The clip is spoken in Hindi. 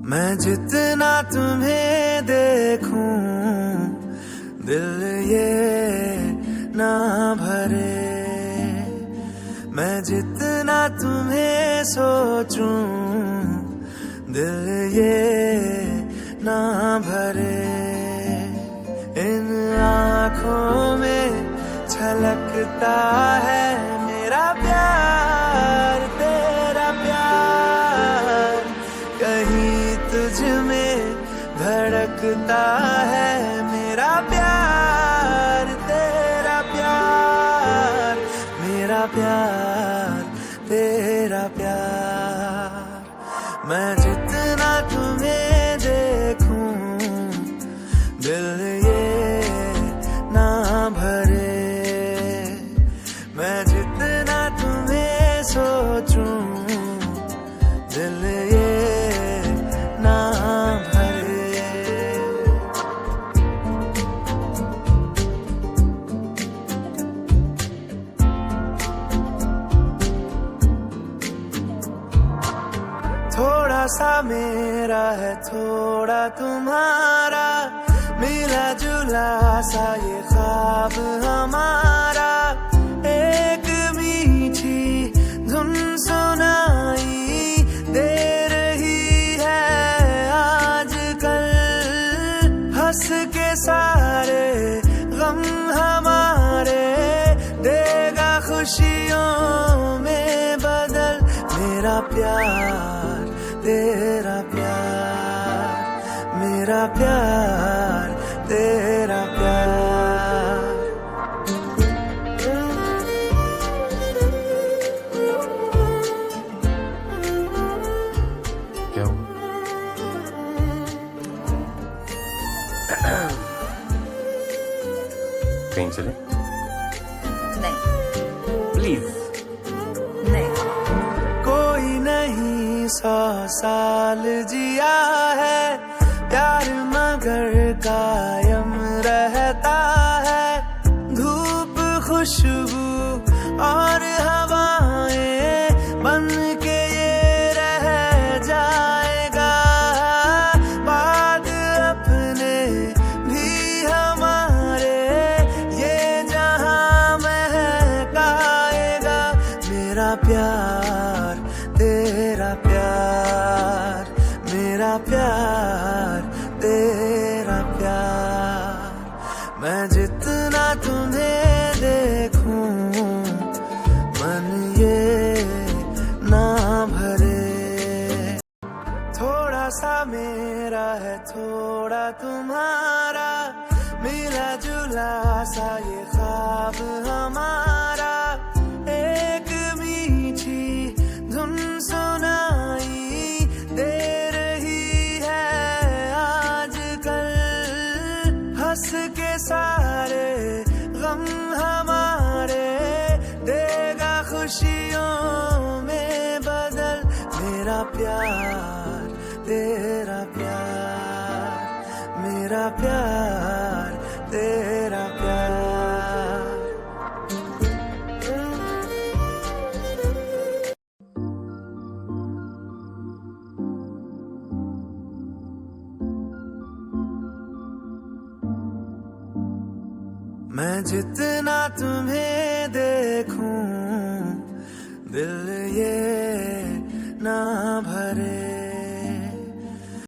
मैं जितना तुम्हें देखूं दिल ये ना भरे, मैं जितना तुम्हें सोचूं दिल ये ना भरे। इन आँखों में छलकता है मेरा प्यार, तेरा प्यार, कहीं तुझ में धड़कता है मेरा प्यार, तेरा प्यार, मेरा प्यार, तेरा प्यार। मैं जितना तुम्हें देखूं दिल ये ना भरे, मैं जितना तुम्हें सोचूं दिल ये ना भरे। थोड़ा सा मेरा है थोड़ा तुम्हारा, मिला जुला सा ये ख्वाब हमारा। एक मीठी धुन सुनाई दे रही है आजकल, हंस के सारे गम हमारे देगा खुशियों में बदल। मेरा प्यार, तेरा प्यार, मेरा प्यार, तेरा प्यार। क्या हुआ? कहीं चले? नहीं। प्लीज। नहीं। कोई नहीं 100 साल जिया है, प्यार मगर कायम रहता है। धूप खुशबू और हवाएं बन के ये रह जाएगा, बाद अपने भी हमारे ये जहां महकाएगा। मेरा प्यार, तेरा प्यार, मेरा प्यार, तेरा प्यार। मैं जितना तुम्हें देखूं मन ये ना भरे। थोड़ा सा मेरा है थोड़ा तुम्हारा, मिला जुला सा ये ख्वाब हमारा। एक मीठी धुन सुनाई दे रही है आजकल, हंस के सारे गम हमारे देगा खुशियों में बदल। मेरा प्यार, तेरा प्यार, मेरा प्यार, तेरा प्यार। मैं जितना तुम्हें देखूं दिल ये ना भरे।